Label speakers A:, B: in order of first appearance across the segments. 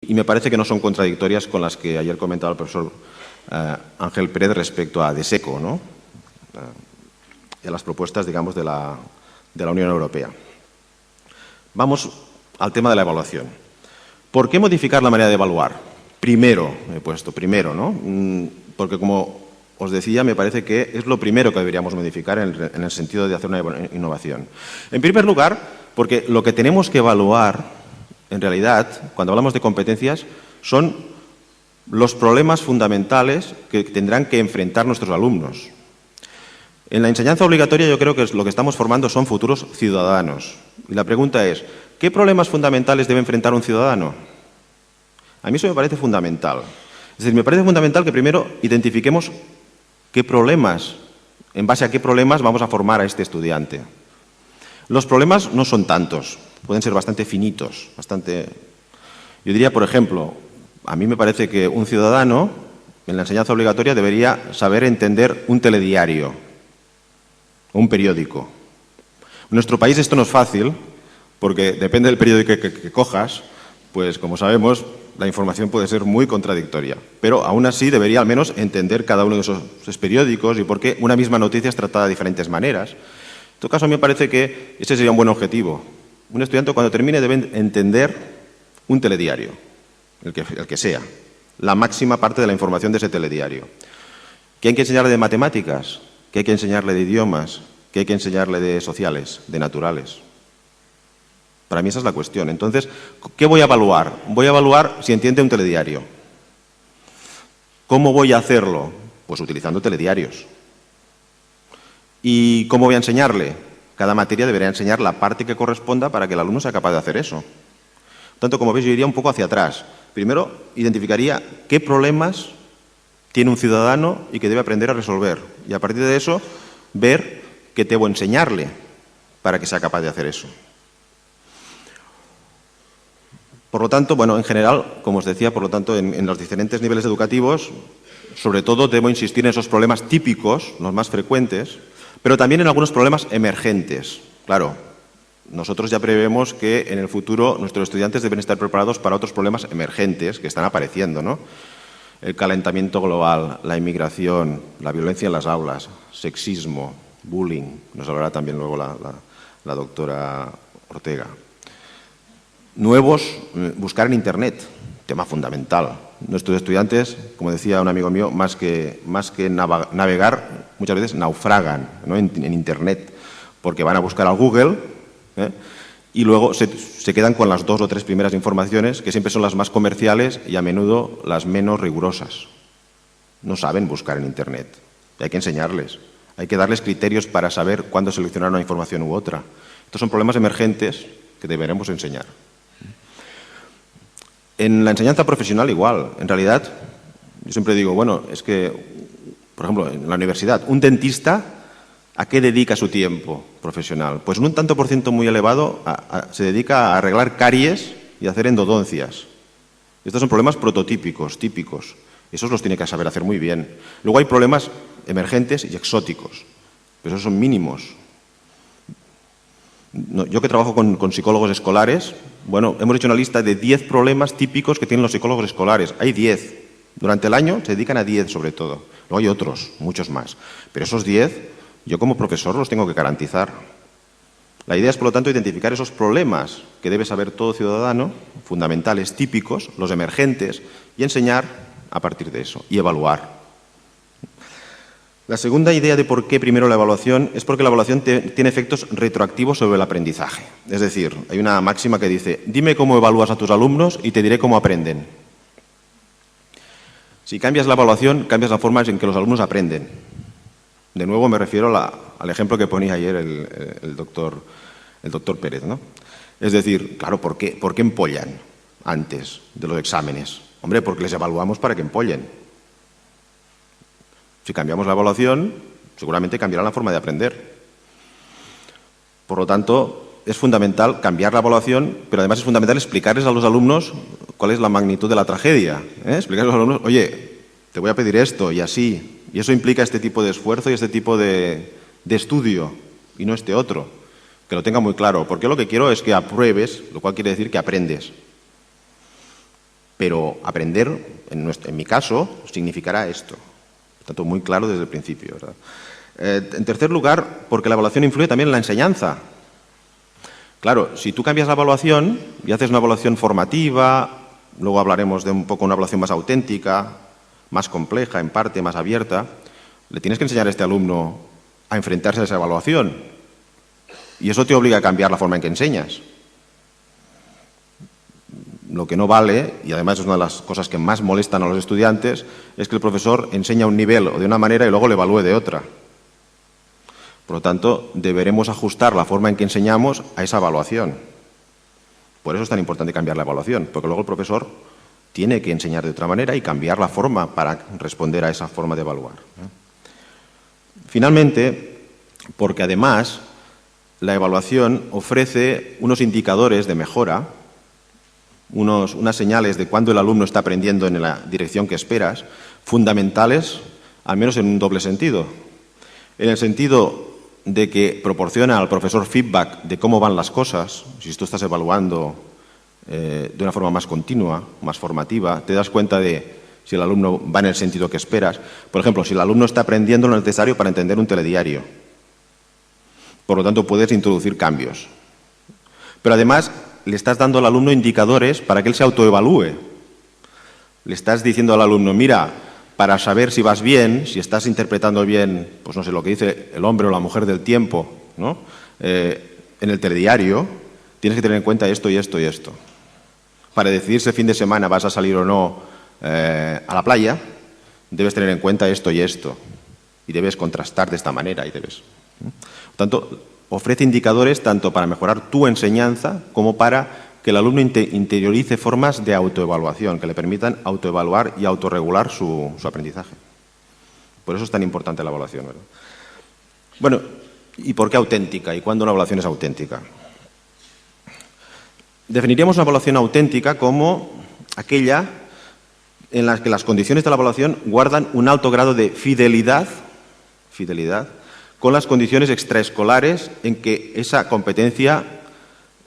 A: y me parece que no son contradictorias con las que ayer comentaba el profesor Ángel Pérez respecto a DESECO, ¿no? Y a las propuestas, digamos, de la Unión Europea. Vamos al tema de la evaluación. ¿Por qué modificar la manera de evaluar? Primero, he puesto primero, ¿no? Porque, como os decía, me parece que es lo primero que deberíamos modificar en el sentido de hacer una innovación. En primer lugar, porque lo que tenemos que evaluar, en realidad, cuando hablamos de competencias, son los problemas fundamentales que tendrán que enfrentar nuestros alumnos. En la enseñanza obligatoria yo creo que lo que estamos formando son futuros ciudadanos. Y la pregunta es, ¿qué problemas fundamentales debe enfrentar un ciudadano? A mí eso me parece fundamental. Es decir, me parece fundamental que primero identifiquemos qué problemas, en base a qué problemas vamos a formar a este estudiante. Los problemas no son tantos, pueden ser bastante finitos, Yo diría, por ejemplo, a mí me parece que un ciudadano en la enseñanza obligatoria debería saber entender un telediario o un periódico. En nuestro país esto no es fácil, porque depende del periódico que cojas, pues como sabemos, la información puede ser muy contradictoria. Pero aún así debería al menos entender cada uno de esos periódicos y por qué una misma noticia es tratada de diferentes maneras. En todo caso, a mí me parece que ese sería un buen objetivo. Un estudiante, cuando termine, debe entender un telediario, el que sea, la máxima parte de la información de ese telediario. ¿Qué hay que enseñarle de matemáticas? ¿Qué hay que enseñarle de idiomas? ¿Qué hay que enseñarle de sociales, de naturales? Para mí esa es la cuestión. Entonces, ¿qué voy a evaluar? Voy a evaluar si entiende un telediario. ¿Cómo voy a hacerlo? Pues utilizando telediarios. ¿Y cómo voy a enseñarle? Cada materia debería enseñar la parte que corresponda para que el alumno sea capaz de hacer eso. Tanto, como veis, yo iría un poco hacia atrás. Primero, identificaría qué problemas tiene un ciudadano y que debe aprender a resolver. Y a partir de eso, ver qué debo enseñarle para que sea capaz de hacer eso. Por lo tanto, bueno, en general, como os decía, por lo tanto, en los diferentes niveles educativos, sobre todo debo insistir en esos problemas típicos, los más frecuentes, pero también en algunos problemas emergentes. Claro, nosotros ya prevemos que en el futuro nuestros estudiantes deben estar preparados para otros problemas emergentes que están apareciendo, ¿no? El calentamiento global, la inmigración, la violencia en las aulas, sexismo, bullying, nos hablará también luego la doctora Ortega. Nuevos, buscar en Internet, tema fundamental. Nuestros estudiantes, como decía un amigo mío, más que navegar, muchas veces naufragan, ¿no? en Internet, porque van a buscar al Google, y luego se quedan con las 2 o 3 primeras informaciones, que siempre son las más comerciales y a menudo las menos rigurosas. No saben buscar en Internet. Y hay que enseñarles. Hay que darles criterios para saber cuándo seleccionar una información u otra. Estos son problemas emergentes que deberemos enseñar. En la enseñanza profesional igual. En realidad, yo siempre digo, bueno, es que, por ejemplo, en la universidad, un dentista, ¿a qué dedica su tiempo profesional? Pues un tanto por ciento muy elevado se dedica a arreglar caries y a hacer endodoncias. Estos son problemas prototípicos, típicos. Esos los tiene que saber hacer muy bien. Luego hay problemas emergentes y exóticos, pero esos son mínimos. Yo que trabajo con psicólogos escolares, bueno, hemos hecho una lista de 10 problemas típicos que tienen los psicólogos escolares. Hay 10. Durante el año se dedican a 10 sobre todo. Luego hay otros, muchos más. Pero esos 10, yo como profesor los tengo que garantizar. La idea es, por lo tanto, identificar esos problemas que debe saber todo ciudadano, fundamentales, típicos, los emergentes, y enseñar a partir de eso, y evaluar. La segunda idea de por qué primero la evaluación es porque la evaluación tiene efectos retroactivos sobre el aprendizaje. Es decir, hay una máxima que dice, dime cómo evalúas a tus alumnos y te diré cómo aprenden. Si cambias la evaluación, cambias la forma en que los alumnos aprenden. De nuevo me refiero al ejemplo que ponía ayer el doctor Pérez, ¿no? Es decir, claro, ¿por qué empollan antes de los exámenes? Hombre, porque les evaluamos para que empollen. Si cambiamos la evaluación, seguramente cambiará la forma de aprender. Por lo tanto, es fundamental cambiar la evaluación, pero además es fundamental explicarles a los alumnos cuál es la magnitud de la tragedia. Explicarles a los alumnos, oye, te voy a pedir esto y así. Y eso implica este tipo de esfuerzo y este tipo de estudio y no este otro. Que lo tenga muy claro. Porque lo que quiero es que apruebes, lo cual quiere decir que aprendes. pero aprender, en mi caso, significará esto. Por tanto, muy claro desde el principio, ¿verdad? En tercer lugar, porque la evaluación influye también en la enseñanza. Claro, si tú cambias la evaluación y haces una evaluación formativa, luego hablaremos de un poco una evaluación más auténtica, más compleja, en parte, más abierta, le tienes que enseñar a este alumno a enfrentarse a esa evaluación. Y eso te obliga a cambiar la forma en que enseñas. Lo que no vale, y además es una de las cosas que más molestan a los estudiantes, es que el profesor enseña un nivel o de una manera y luego le evalúe de otra. Por lo tanto, deberemos ajustar la forma en que enseñamos a esa evaluación. Por eso es tan importante cambiar la evaluación, porque luego el profesor tiene que enseñar de otra manera y cambiar la forma para responder a esa forma de evaluar. Finalmente, porque además la evaluación ofrece unos indicadores de mejora, unas señales de cuándo el alumno está aprendiendo en la dirección que esperas, fundamentales, al menos en un doble sentido. En el sentido de que proporciona al profesor feedback de cómo van las cosas. Si tú estás evaluando de una forma más continua, más formativa, te das cuenta de si el alumno va en el sentido que esperas. Por ejemplo, si el alumno está aprendiendo lo necesario para entender un telediario. Por lo tanto, puedes introducir cambios. Pero además, le estás dando al alumno indicadores para que él se autoevalúe. Le estás diciendo al alumno, mira, para saber si vas bien, si estás interpretando bien, pues no sé, lo que dice el hombre o la mujer del tiempo, ¿no? En el telediario, tienes que tener en cuenta esto y esto y esto. Para decidir si el fin de semana vas a salir o no a la playa, debes tener en cuenta esto y esto. Y debes contrastar de esta manera. Por tanto, ofrece indicadores tanto para mejorar tu enseñanza como para que el alumno interiorice formas de autoevaluación que le permitan autoevaluar y autorregular su aprendizaje. Por eso es tan importante la evaluación, ¿verdad? Bueno, ¿y por qué auténtica? ¿Y cuándo una evaluación es auténtica? Definiríamos una evaluación auténtica como aquella en la que las condiciones de la evaluación guardan un alto grado de fidelidad con las condiciones extraescolares en que esa competencia,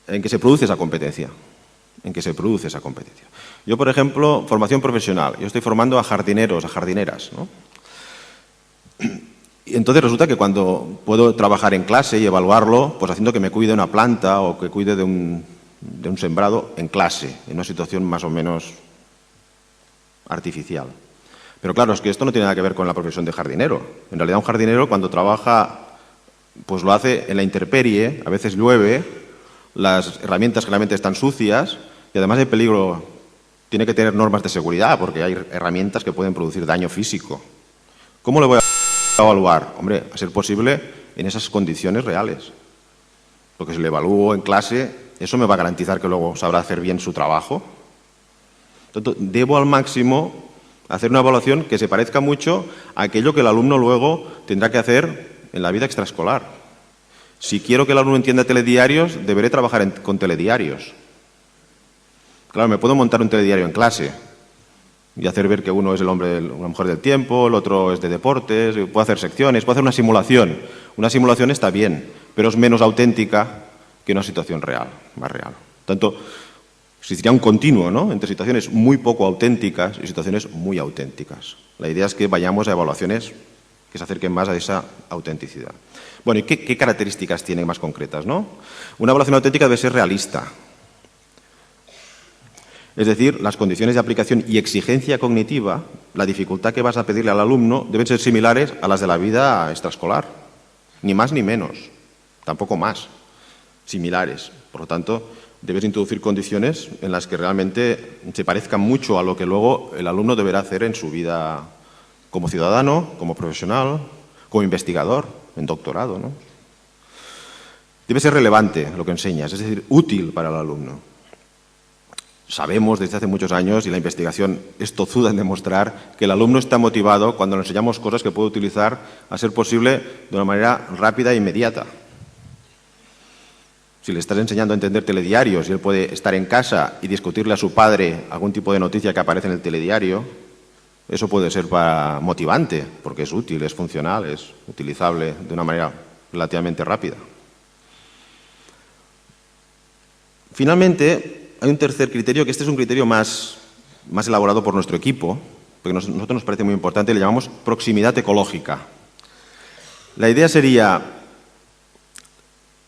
A: en que se produce esa competencia. Yo, por ejemplo, formación profesional. Yo estoy formando a jardineros, a jardineras, ¿no? Y entonces resulta que cuando puedo trabajar en clase y evaluarlo, pues haciendo que me cuide una planta o que cuide de un sembrado en clase, en una situación más o menos artificial. Pero claro, es que esto no tiene nada que ver con la profesión de jardinero. En realidad un jardinero cuando trabaja, pues lo hace en la intemperie, a veces llueve, las herramientas generalmente están sucias y además hay peligro, tiene que tener normas de seguridad porque hay herramientas que pueden producir daño físico. ¿Cómo le voy a evaluar? Hombre, a ser posible en esas condiciones reales. Lo que se le evalúo en clase, ¿eso me va a garantizar que luego sabrá hacer bien su trabajo? Entonces, debo al máximo hacer una evaluación que se parezca mucho a aquello que el alumno luego tendrá que hacer en la vida extraescolar. Si quiero que el alumno entienda telediarios, deberé trabajar con telediarios. Claro, me puedo montar un telediario en clase y hacer ver que uno es el hombre o la mujer del tiempo, el otro es de deportes, puedo hacer secciones, puedo hacer una simulación. Una simulación está bien, pero es menos auténtica que una situación real, más real. Por tanto, existiría un continuo, ¿no?, entre situaciones muy poco auténticas y situaciones muy auténticas. La idea es que vayamos a evaluaciones que se acerquen más a esa autenticidad. Bueno, ¿y qué características tienen más concretas, no? Una evaluación auténtica debe ser realista. Es decir, las condiciones de aplicación y exigencia cognitiva, la dificultad que vas a pedirle al alumno, deben ser similares a las de la vida extraescolar. Ni más ni menos, tampoco más, similares. Por lo tanto, debes introducir condiciones en las que realmente se parezcan mucho a lo que luego el alumno deberá hacer en su vida como ciudadano, como profesional, como investigador, en doctorado, ¿no? Debe ser relevante lo que enseñas, es decir, útil para el alumno. Sabemos desde hace muchos años, y la investigación es tozuda en demostrar, que el alumno está motivado cuando le enseñamos cosas que puede utilizar, a ser posible, de una manera rápida e inmediata. Si le estás enseñando a entender telediarios y él puede estar en casa y discutirle a su padre algún tipo de noticia que aparece en el telediario, eso puede ser motivante, porque es útil, es funcional, es utilizable de una manera relativamente rápida. Finalmente, hay un tercer criterio, que este es un criterio más más elaborado por nuestro equipo, porque a nosotros nos parece muy importante, le llamamos proximidad ecológica. La idea sería,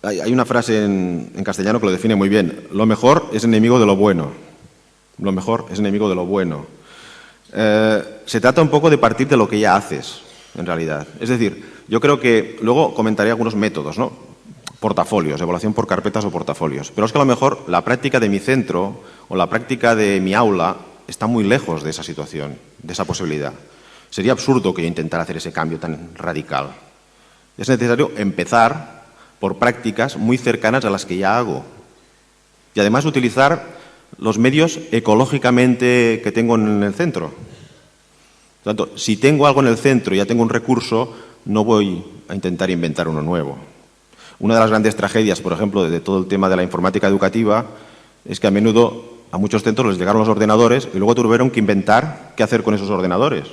A: hay una frase en castellano que lo define muy bien, lo mejor es enemigo de lo bueno. Lo mejor es enemigo de lo bueno. Se trata un poco de partir de lo que ya haces, en realidad. Es decir, yo creo que luego comentaré algunos métodos, ¿no? Portafolios, evaluación por carpetas o portafolios. Pero es que a lo mejor la práctica de mi centro o la práctica de mi aula está muy lejos de esa situación, de esa posibilidad. Sería absurdo que yo intentara hacer ese cambio tan radical. Es necesario empezar por prácticas muy cercanas a las que ya hago. Y además utilizar los medios ecológicamente que tengo en el centro. Por tanto, si tengo algo en el centro y ya tengo un recurso, no voy a intentar inventar uno nuevo. Una de las grandes tragedias, por ejemplo, de todo el tema de la informática educativa, es que a menudo a muchos centros les llegaron los ordenadores y luego tuvieron que inventar qué hacer con esos ordenadores.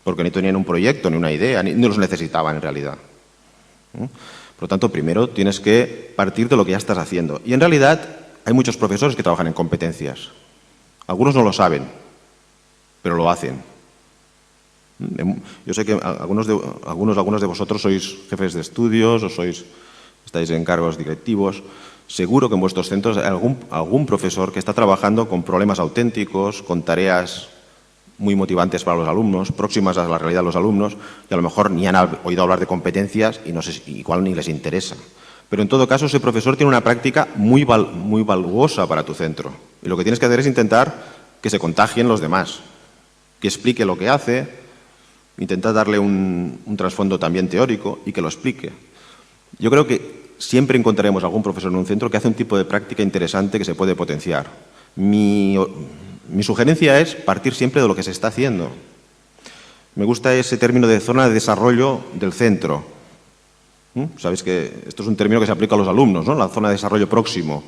A: Porque ni tenían un proyecto, ni una idea, ni los necesitaban en realidad. Por lo tanto, primero tienes que partir de lo que ya estás haciendo. Y en realidad hay muchos profesores que trabajan en competencias. Algunos no lo saben, pero lo hacen. Yo sé que algunos de vosotros sois jefes de estudios o estáis en cargos directivos. Seguro que en vuestros centros hay algún profesor que está trabajando con problemas auténticos, con tareas muy motivantes para los alumnos, próximas a la realidad de los alumnos, y a lo mejor ni han oído hablar de competencias y no sé, igual ni les interesa. Pero en todo caso, ese profesor tiene una práctica muy valuosa para tu centro. Y lo que tienes que hacer es intentar que se contagien los demás, que explique lo que hace, intentar darle un trasfondo también teórico y que lo explique. Yo creo que siempre encontraremos algún profesor en un centro que hace un tipo de práctica interesante que se puede potenciar. Mi sugerencia es partir siempre de lo que se está haciendo. Me gusta ese término de zona de desarrollo del centro. Sabéis que esto es un término que se aplica a los alumnos, ¿no? La zona de desarrollo próximo.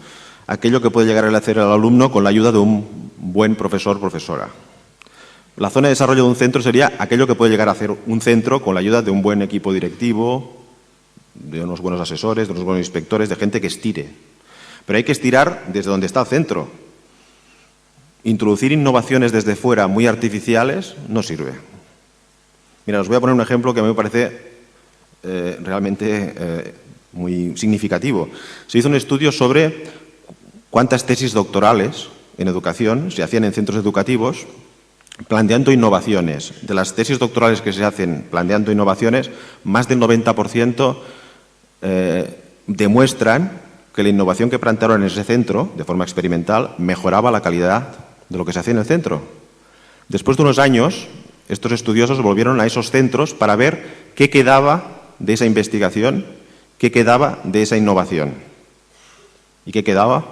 A: Aquello que puede llegar a hacer el alumno con la ayuda de un buen profesor o profesora. La zona de desarrollo de un centro sería aquello que puede llegar a hacer un centro con la ayuda de un buen equipo directivo, de unos buenos asesores, de unos buenos inspectores, de gente que estire. Pero hay que estirar desde donde está el centro. Introducir innovaciones desde fuera muy artificiales no sirve. Mira, os voy a poner un ejemplo que a mí me parece realmente muy significativo. Se hizo un estudio sobre cuántas tesis doctorales en educación se hacían en centros educativos planteando innovaciones. De las tesis doctorales que se hacen planteando innovaciones, más del 90% demuestran que la innovación que plantearon en ese centro, de forma experimental, mejoraba la calidad de lo que se hacía en el centro. Después de unos años, estos estudiosos volvieron a esos centros para ver qué quedaba de esa investigación, qué quedaba de esa innovación. ¿Y qué quedaba?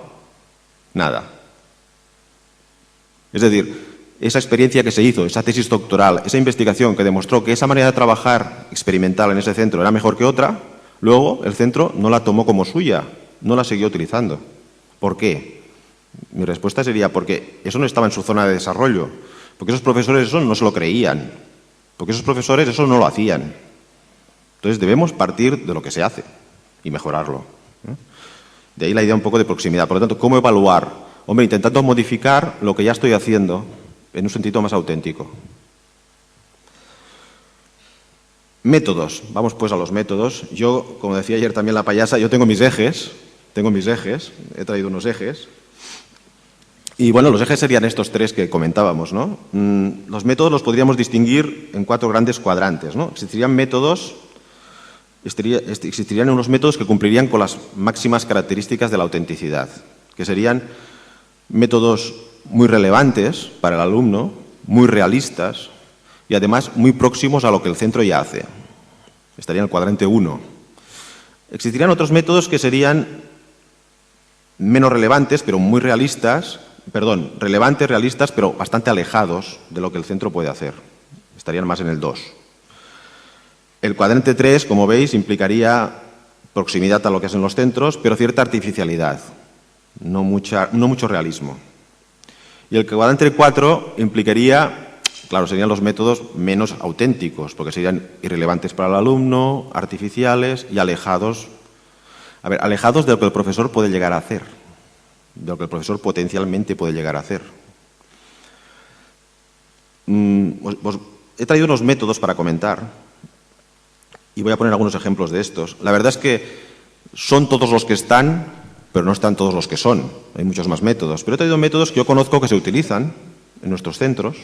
A: Nada. Es decir, esa experiencia que se hizo, esa tesis doctoral, esa investigación que demostró que esa manera de trabajar experimental en ese centro era mejor que otra, luego el centro no la tomó como suya, no la siguió utilizando. ¿Por qué? Mi respuesta sería porque eso no estaba en su zona de desarrollo, porque esos profesores eso no se lo creían, porque esos profesores eso no lo hacían. Entonces debemos partir de lo que se hace y mejorarlo. De ahí la idea un poco de proximidad. Por lo tanto, ¿cómo evaluar? Hombre, intentando modificar lo que ya estoy haciendo en un sentido más auténtico. Métodos. Vamos pues a los métodos. Yo, como decía ayer también la payasa, yo tengo mis ejes. He traído unos ejes. Y bueno, los ejes serían estos tres que comentábamos, ¿no? Los métodos los podríamos distinguir en 4 grandes cuadrantes, ¿no? Existirían unos métodos que cumplirían con las máximas características de la autenticidad, que serían métodos muy relevantes para el alumno, muy realistas y además muy próximos a lo que el centro ya hace. Estaría en el cuadrante 1. Existirían otros métodos que serían menos relevantes, pero muy realistas, relevantes, realistas, pero bastante alejados de lo que el centro puede hacer. Estarían más en el 2. El cuadrante 3, como veis, implicaría proximidad a lo que hacen los centros, pero cierta artificialidad, no mucho realismo. Y el cuadrante 4 implicaría, claro, serían los métodos menos auténticos, porque serían irrelevantes para el alumno, artificiales y alejados de lo que el profesor puede llegar a hacer, de lo que el profesor potencialmente puede llegar a hacer. he traído unos métodos para comentar y voy a poner algunos ejemplos de estos. La verdad es que son todos los que están, pero no están todos los que son. Hay muchos más métodos. Pero he traído métodos que yo conozco que se utilizan en nuestros centros